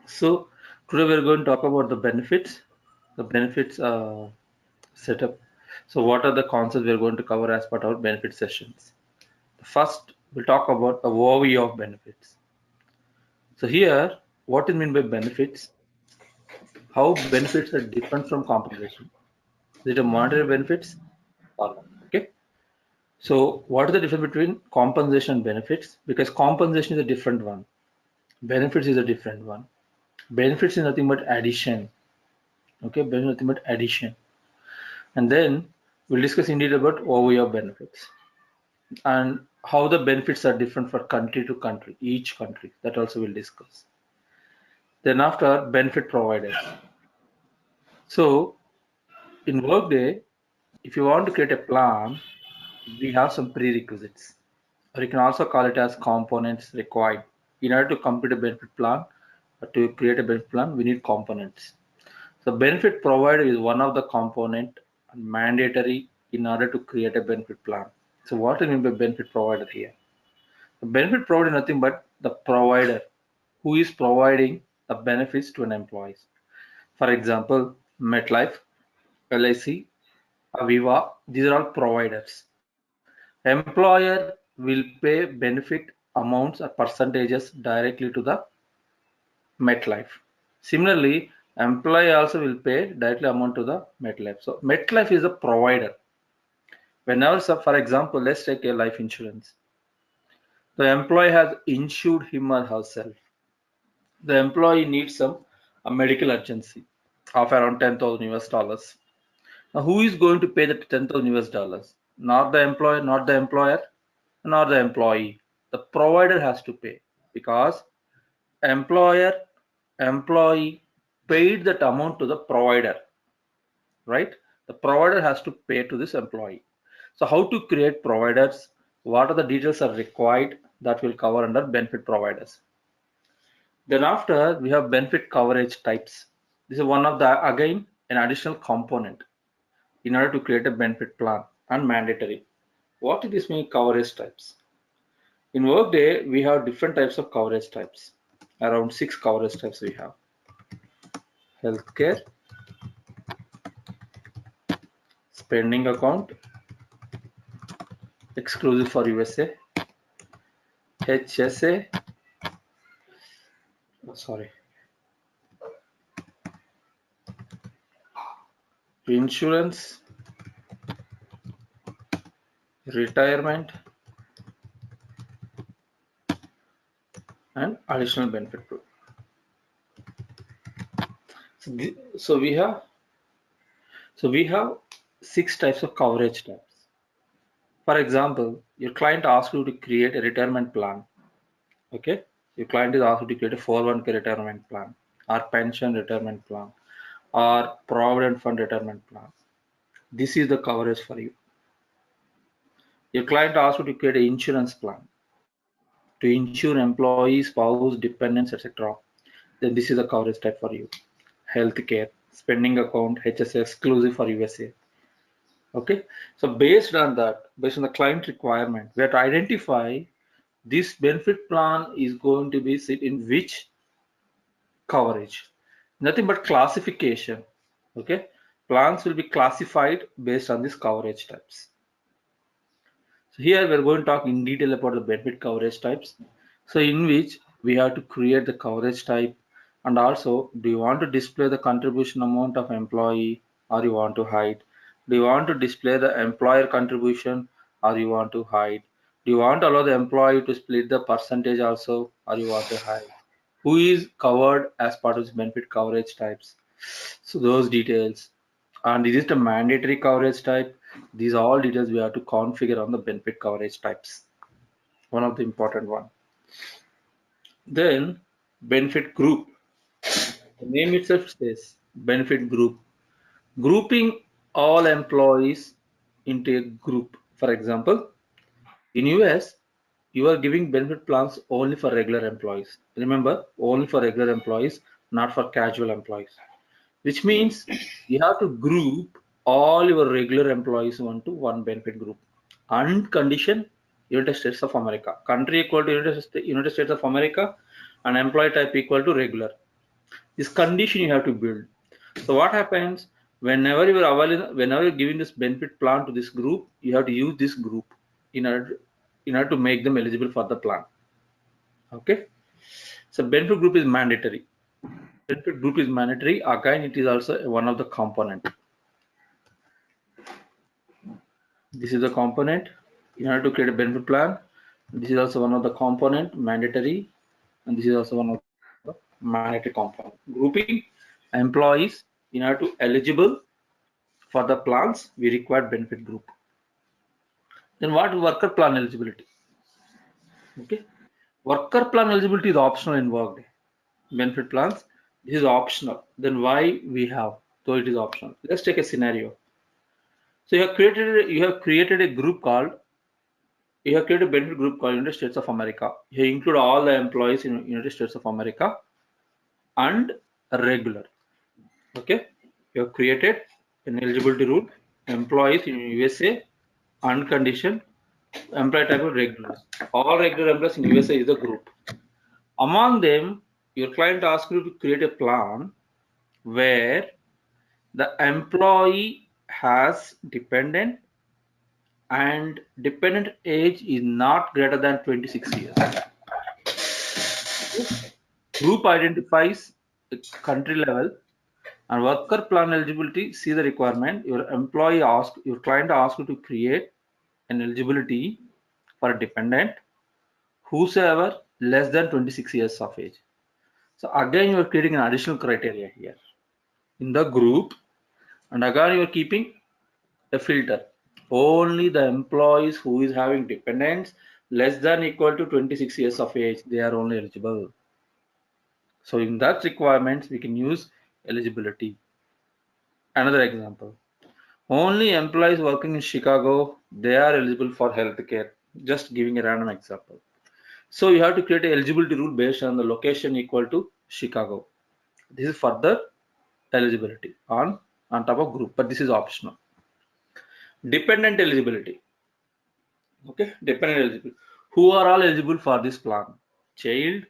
So today we're going to talk about the benefits, the benefits setup. So what are the concepts we're going to cover as part of our benefit sessions? First, we'll talk about a overview of benefits. So here, what is meant by benefits? How benefits are different from compensation? Is it a monetary benefits or not? Okay. So what is the difference between compensation and benefits? Because compensation is a different one. Benefits is a different one. Benefits is nothing but addition. Okay, benefits is nothing but addition. And then we'll discuss in detail about overview of benefits and how the benefits are different for country to country, each country. That also we'll discuss. Then after benefit providers. So in Workday, if you want to create a plan, we have some prerequisites. Or you can also call it as components required. In order to complete a benefit plan or to create a benefit plan, we need components. So benefit provider is one of the component mandatory in order to create a benefit plan. So what do you mean by benefit provider here? The benefit provider is nothing but the provider who is providing the benefits to an employee. For example, MetLife, LIC, Aviva, these are all providers. Employer will pay benefit amounts or percentages directly to the MetLife. Similarly, employee also will pay directly amount to the MetLife. So MetLife is a provider. Whenever, so for example, let's take a life insurance. The employee has insured him or herself. The employee needs a medical urgency of around 10,000 US dollars. Now, who is going to pay the 10,000 US dollars? Not the employer, not the employer, nor the employee. The provider has to pay because employer, employee paid that amount to the provider, right? The provider has to pay to this employee. So how to create providers? What are the details are required that will cover under benefit providers? Then after we have benefit coverage types. This is one of the again an additional component in order to create a benefit plan and mandatory. What is this mean coverage types? In Workday, we have different types of coverage types. Around 6 coverage types we have. Healthcare, spending account, exclusive for USA, HSA, sorry, insurance, retirement, and additional benefit group. So we have 6 types of coverage types. For example, your client asks you to create a retirement plan. Okay, your client is asked you to create a 401k retirement plan, or pension retirement plan, or provident fund retirement plan. This is the coverage for you. Your client asks you to create an insurance plan to insure employees, spouse, dependents, etc. Then this is the coverage type for you. Healthcare, spending account, HSA exclusive for USA. Okay, so based on that, based on the client requirement, we have to identify this benefit plan is going to be sit in which coverage. Nothing but classification. Okay, plans will be classified based on these coverage types. So here we're going to talk in detail about the benefit coverage types. So in which we have to create the coverage type, and also do you want to display the contribution amount of employee or you want to hide? Do you want to display the employer contribution or you want to hide? Do you want to allow the employee to split the percentage also or you want to hide? Who is covered as part of the benefit coverage types? So those details. And is it a mandatory coverage type? These are all details we have to configure on the benefit coverage types. One of the important one. Then benefit group. The name itself says benefit group. Grouping all employees into a group. For example, in US, you are giving benefit plans only for regular employees. Remember, only for regular employees, not for casual employees. Which means you have to group all your regular employees onto one benefit group. And condition United States of America. Country equal to United States of America and employee type equal to regular. This condition you have to build. So what happens whenever you're giving this benefit plan to this group, you have to use this group in order to make them eligible for the plan. Okay. So benefit group is mandatory. Benefit group is mandatory. Again, it is also one of the component. This is the component in order to create a benefit plan. This is also one of the component mandatory, and this is also one of the mandatory component. Grouping employees in order to eligible for the plans, we require benefit group. Then what is worker plan eligibility? Okay, worker plan eligibility is optional in Workday. Benefit plans, this is optional. Then why we have? So it is optional. Let's take a scenario. So you have created a group called you have created a benefit group called United States of America. You include all the employees in United States of America and regular. Okay, you have created an eligibility rule, employees in USA, unconditioned, employee type of regular. All regular employees in USA is a group. Among them, your client asks you to create a plan where the employee has dependent and dependent age is not greater than 26 years. Group identifies the country level and worker plan eligibility. See the requirement. Your client asks you to create an eligibility for a dependent whosoever less than 26 years of age. So again, you are creating an additional criteria here in the group, and again you are keeping a filter. Only the employees who is having dependents less than equal to 26 years of age, they are only eligible. So in that requirements, we can use eligibility. Another example. Only employees working in Chicago, they are eligible for healthcare. Just giving a random example. So you have to create an eligibility rule based on the location equal to Chicago. This is further eligibility on top of group, but this is optional. Dependent eligibility. Okay, dependent eligibility. Who are all eligible for this plan? Child,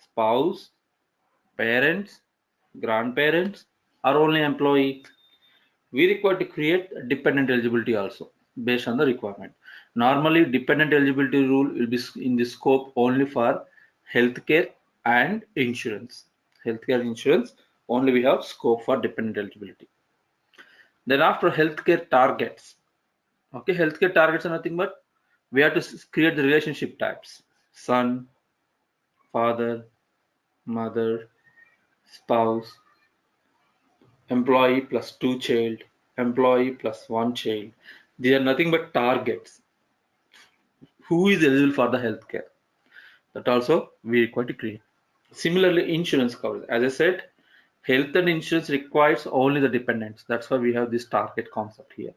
spouse, parents, grandparents, or only employee. We require to create dependent eligibility also based on the requirement. Normally, dependent eligibility rule will be in the scope only for healthcare and insurance. Healthcare insurance only we have scope for dependent eligibility. Then after healthcare targets, okay, healthcare targets are nothing but we have to create the relationship types: son, father, mother, spouse, employee plus 2 child, employee plus 1 child. These are nothing but targets. Who is eligible for the healthcare? That also we require to create. Similarly, insurance coverage. As I said, health and insurance requires only the dependents. That's why we have this target concept here.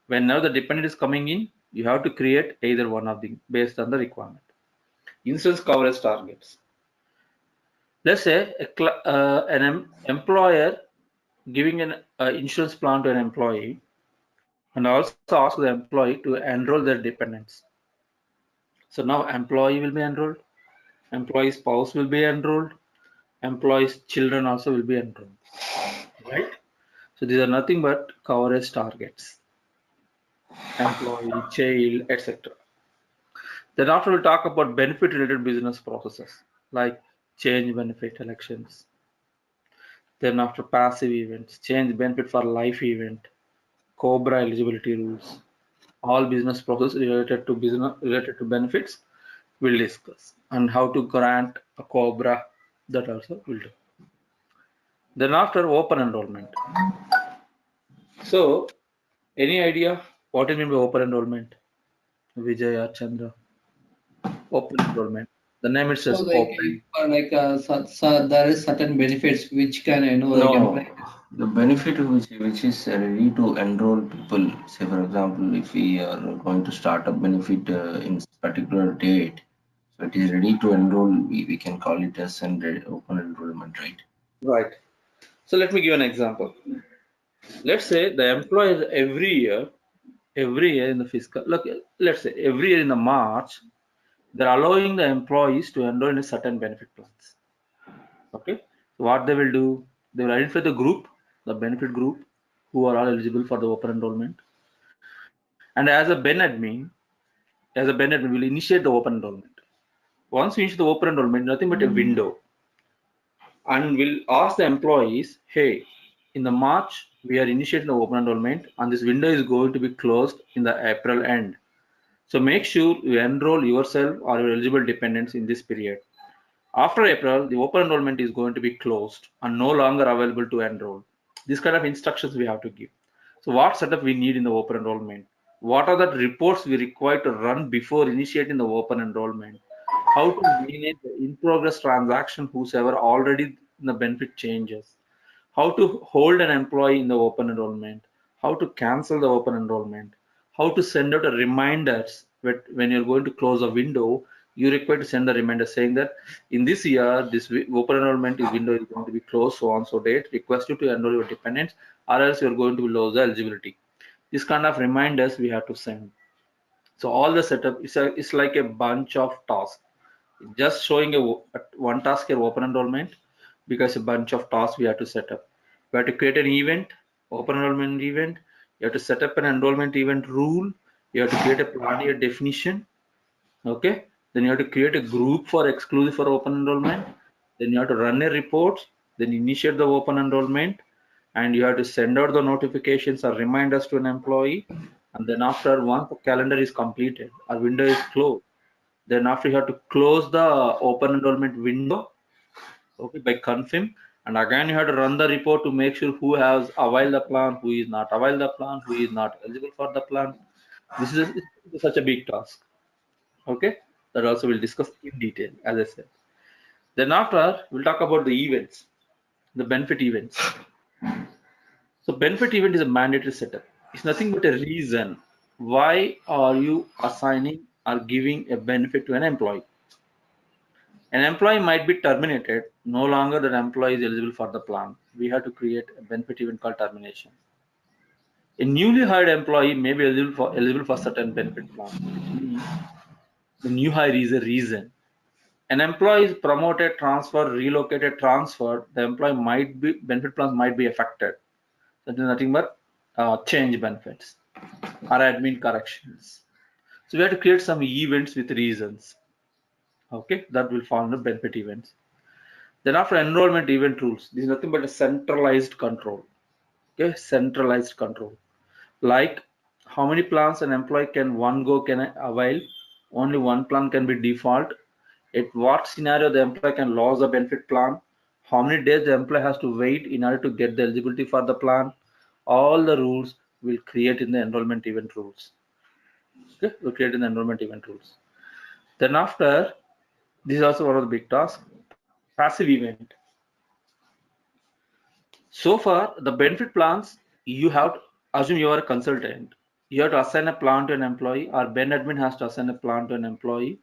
When now the dependent is coming in, you have to create either one of them based on the requirement. Insurance coverage targets. Let's say an employer giving an insurance plan to an employee and also ask the employee to enroll their dependents. So now employee will be enrolled, employee spouse will be enrolled, employee's children also will be enrolled, right? So these are nothing but coverage targets, employee, child, etc. Then after we'll talk about benefit related business processes like change benefit elections. Then after passive events, change benefit for life event, COBRA eligibility rules, all business process related to benefits we'll discuss, and how to grant a COBRA, that also we'll do. Then after open enrollment. So any idea what is mean by open enrollment? Vijay or Chandra? Open enrollment. The name it says So like open. there is certain benefits which can like No, employ. the benefit which is ready to enroll people. Say for example, if we are going to start a benefit in particular date, so it is ready to enroll. We can call it as an open enrollment, right? Right. So let me give an example. Let's say the employer every year in the fiscal, look, let's say every year in the March, they're allowing the employees to enroll in a certain benefit plans. Okay. So what they will do, they will identify the group, the benefit group, who are all eligible for the open enrollment. And as a Ben admin, will initiate the open enrollment. Once we initiate the open enrollment, nothing but a window, and we'll ask the employees, hey, in the March we are initiating the open enrollment, and this window is going to be closed in the April end. So make sure you enroll yourself or your eligible dependents in this period. After April, the open enrollment is going to be closed and no longer available to enroll. These kind of instructions we have to give. So what setup we need in the open enrollment? What are the reports we require to run before initiating the open enrollment? How to manage the in-progress transaction whosoever already in the benefit changes? How to hold an employee in the open enrollment? How to cancel the open enrollment? How to send out a reminders when you're going to close a window, you require to send a reminder saying that in this year, this open enrollment window is going to be closed so on so date. Request you to enroll your dependents, or else you're going to lose the eligibility. This kind of reminders we have to send. So all the setup is it's like a bunch of tasks. Just showing one task here open enrollment because a bunch of tasks we have to set up. We have to create an event, open enrollment event. You have to set up an enrollment event rule. You have to create a plan year definition. Okay. Then you have to create a group for exclusive for open enrollment. Then you have to run a report. Then initiate the open enrollment, and you have to send out the notifications or reminders to an employee. And then after once the calendar is completed, our window is closed. Then after you have to close the open enrollment window, okay, by confirm. And again you have to run the report to make sure who has availed the plan, who is not availed the plan, who is not eligible for the plan. This is such a big task. Okay, that also we'll discuss in detail, as I said. Then after we'll talk about the events, the benefit events. So benefit event is a mandatory setup. It's nothing but a reason why are you assigning or giving a benefit to an employee. An employee might be terminated, no longer that employee is eligible for the plan. We have to create a benefit event called termination. A newly hired employee may be eligible for certain benefit plan, which means the new hire is a reason. An employee is promoted, transferred, relocated, transferred, the employee might be benefit plans might be affected. That is nothing but change benefits or admin corrections. So we have to create some events with reasons. Okay, that will fall under benefit events. Then after enrollment event rules, this is nothing but a centralized control. Okay, centralized control. Like how many plans an employee can avail, only one plan can be default. At what scenario the employee can lose the benefit plan, how many days the employee has to wait in order to get the eligibility for the plan. All the rules will create in the enrollment event rules. Okay, we'll create in the enrollment event rules. Then after, this is also one of the big tasks, passive event. So far, the benefit plans, you have to assume you are a consultant. You have to assign a plan to an employee, or Ben admin has to assign a plan to an employee,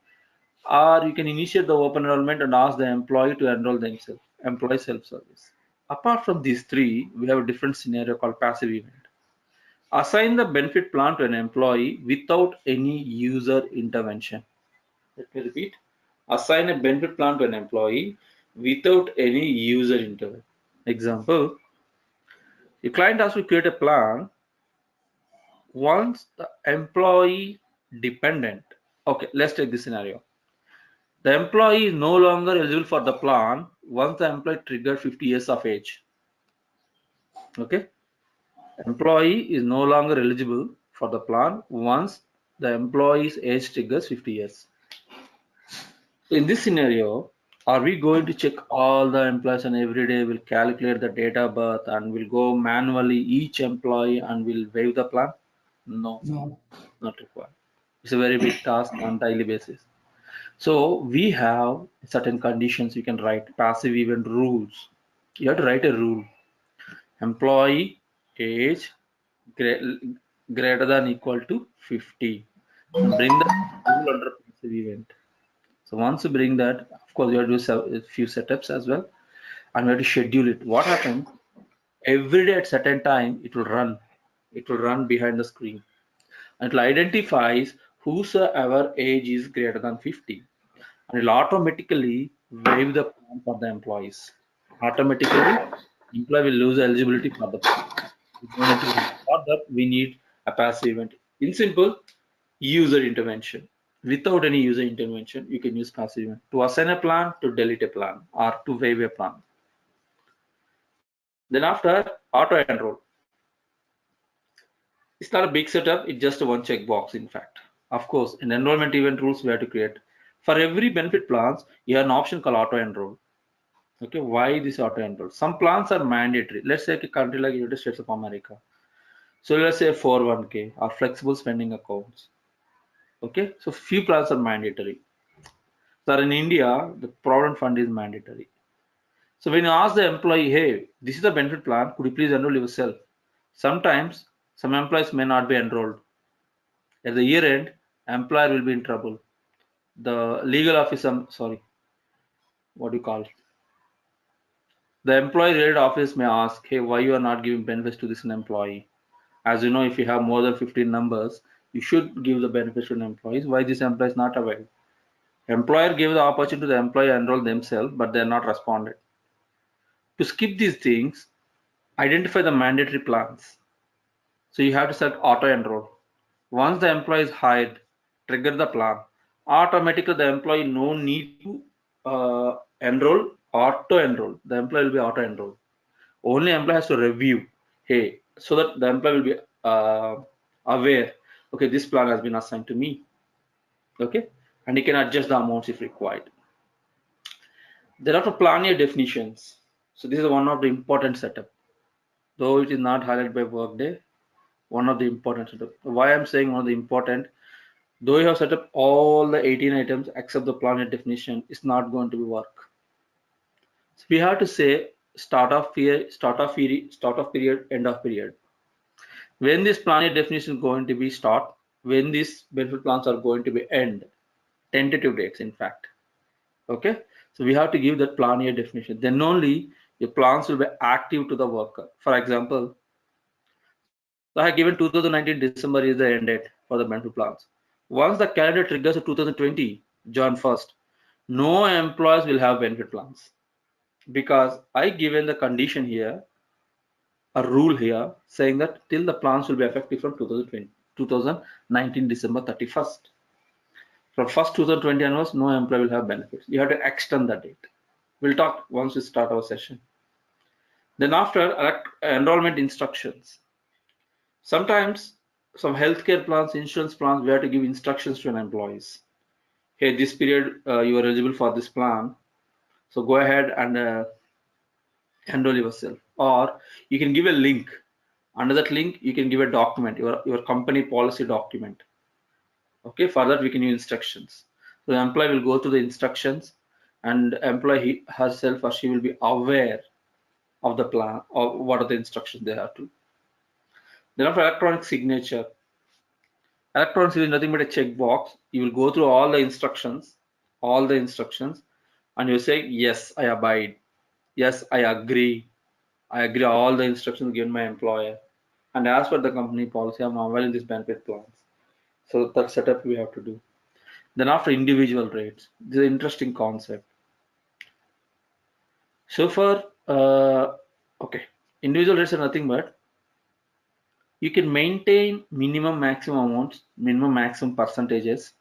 or you can initiate the open enrollment and ask the employee to enroll themselves, employee self-service. Apart from these three, we have a different scenario called passive event. Assign the benefit plan to an employee without any user intervention. Let me repeat. Assign a benefit plan to an employee without any user intervention. Example, your client has to create a plan once the employee dependent. Okay, let's take this scenario. The employee is no longer eligible for the plan once the employee triggered 50 years of age. Okay, employee is no longer eligible for the plan once the employee's age triggers 50 years. So in this scenario, are we going to check all the employees and every day we'll calculate the date of birth and we'll go manually each employee and we'll waive the plan? No, not required. It's a very big task on daily basis. So we have certain conditions you can write passive event rules. You have to write a rule. Employee age greater than equal to 50. And bring the rule under passive event. So once you bring that, of course, you have to do a few setups as well, and we have to schedule it. What happens? Every day at certain time, it will run. It will run behind the screen. And it will identify whosoever age is greater than 50, and it will automatically waive the plan for the employees. automatically employee will lose eligibility for the plan. We don't need to, for that we need a passive event. In simple, user intervention. Without any user intervention, you can use passive event to assign a plan, to delete a plan, or to waive a plan. Then after auto enroll, it's not a big setup, it's just a one checkbox in fact. Of course, in enrollment event rules we have to create. For every benefit plans, you have an option called auto enroll. Okay, why this auto enroll? Some plans are mandatory. Let's say a country like United States of America. So let's say 401k or flexible spending accounts. Okay, so few plans are mandatory. So in India, the Provident Fund is mandatory. So when you ask the employee, hey, this is the benefit plan, could you please enroll yourself? Sometimes some employees may not be enrolled. At the year end, employer will be in trouble. The legal officer, sorry, what do you call it? The employee related office may ask, hey, why you are not giving benefits to this employee? As you know, if you have more than 15 numbers, you should give the benefits to an employees. Why this employee is not available? Employer gave the opportunity to the employee to enroll themselves, but they are not responded. To skip these things, identify the mandatory plans. So you have to select auto enroll. Once the employee is hired, trigger the plan. Automatically, the employee no need to enroll, auto enroll. The employee will be auto enroll. Only employee has to review. Hey, so that the employee will be aware. Okay, this plan has been assigned to me. Okay, and he can adjust the amounts if required. There are plan year definitions. So this is one of the important setup. Though it is not highlighted by Workday, one of the important setup. Why I'm saying one of the important, though you have set up all the 18 items except the plan year definition, it's not going to be work. So we have to say start of period, end of period. When this plan year definition is going to be start, when these benefit plans are going to be end, tentative dates in fact. Okay, so we have to give that plan year definition. Then only your plans will be active to the worker. For example, so I have given 2019 December is the end date for the benefit plans. Once the calendar triggers to 2020 Jan 1st, no employees will have benefit plans because I given the condition here, a rule here saying that till the plans will be effective from 2019 December 31st. From 1st 2020 onwards, no employee will have benefits. You have to extend that date. We'll talk once we start our session. Then after enrollment instructions. Sometimes some healthcare plans, insurance plans, we have to give instructions to an employees. Hey, this period you are eligible for this plan. So go ahead and enroll yourself. Or you can give a link. Under that link, you can give a document, your company policy document. Okay, for that we can use instructions. So the employee will go to the instructions and employee herself or she will be aware of the plan or what are the instructions they have to. Then after electronic signature, electronic signature is nothing but a checkbox. You will go through all the instructions, and you say, yes, I abide. Yes, I agree. I agree all the instructions given by employer. And as per the company policy, I'm availing these benefit plans. So that setup we have to do. Then after individual rates, this is an interesting concept. So far, okay, individual rates are nothing but you can maintain minimum maximum amounts, minimum maximum percentages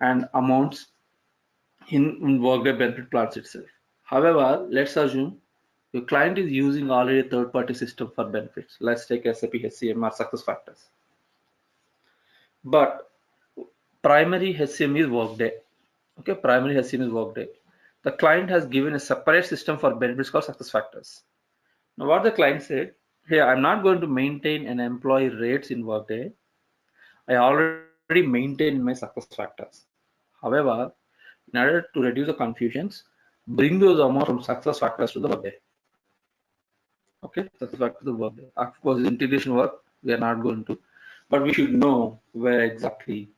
and amounts in Workday benefit plans itself. However, let's assume your client is using already a third-party system for benefits. Let's take SAP HCM or SuccessFactors. But primary HCM is Workday. Okay, primary HCM is Workday. The client has given a separate system for benefits called SuccessFactors. Now, what the client said, hey, I'm not going to maintain an employee rates in Workday. I already maintain my SuccessFactors. However, in order to reduce the confusions, bring those amounts from SuccessFactors to the Workday. Okay, SuccessFactors to the Workday. Of course, integration work we are not going to, but we should know where exactly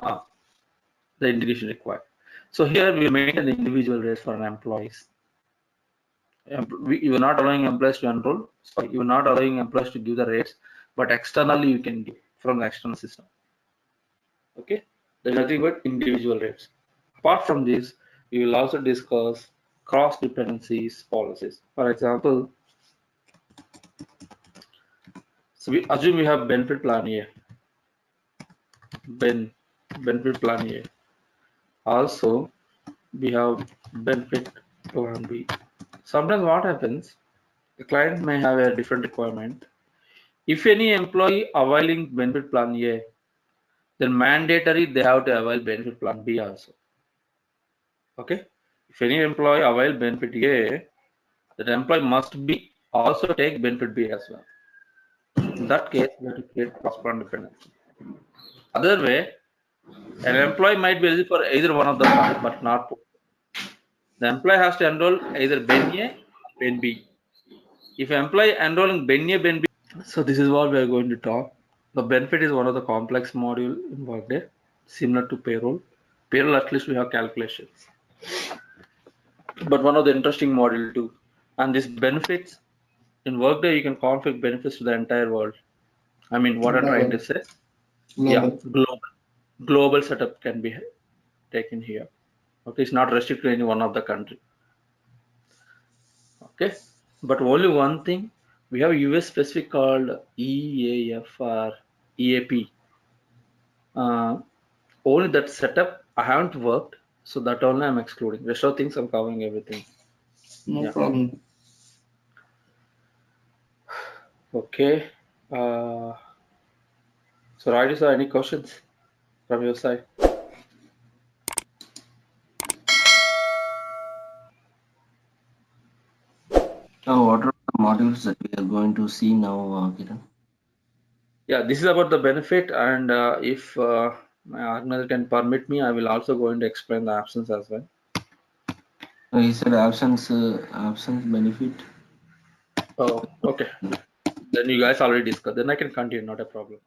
the integration required. So here we maintain the individual rates for an employees. You are not allowing employees to enroll. Sorry, you are not allowing employees to give the rates, but externally you can give from the external system. Okay, there's nothing but individual rates. Apart from this, we will also discuss cross dependencies policies. For example, so we assume we have benefit plan A, benefit plan A. Also, we have benefit plan B. Sometimes what happens, the client may have a different requirement. If any employee availing benefit plan A, then mandatory they have to avail benefit plan B also. Okay, if any employee avail benefit A, that employee must be also take benefit B as well. In that case, we have to create cross-plan dependency. Other way, an employee might be eligible for either one of the five, but not both. The employee has to enroll either Ben A or Ben B. If employee enrolling Ben A, Ben B, so this is what we are going to talk. The benefit is one of the complex module in Workday, similar to payroll. Payroll, at least we have calculations, but one of the interesting module too. And these benefits in Workday, you can configure benefits to the entire world. I mean, what I'm trying to say, yeah, global setup can be taken here. Okay, it's not restricted to any one of the country. Okay, but only one thing, we have US specific called EAF or EAP. Only that setup I haven't worked, so that only I'm excluding. Rest of things I'm covering everything. No problem. Okay. So Raju sir, any questions from your side? Now, what are the modules that we are going to see now, Kiran? Yeah, this is about the benefit, and if my organizer can permit me, I will also going to explain the absence as well. He said absence benefit. Oh, okay. Then you guys already discussed. Then I can continue, not a problem.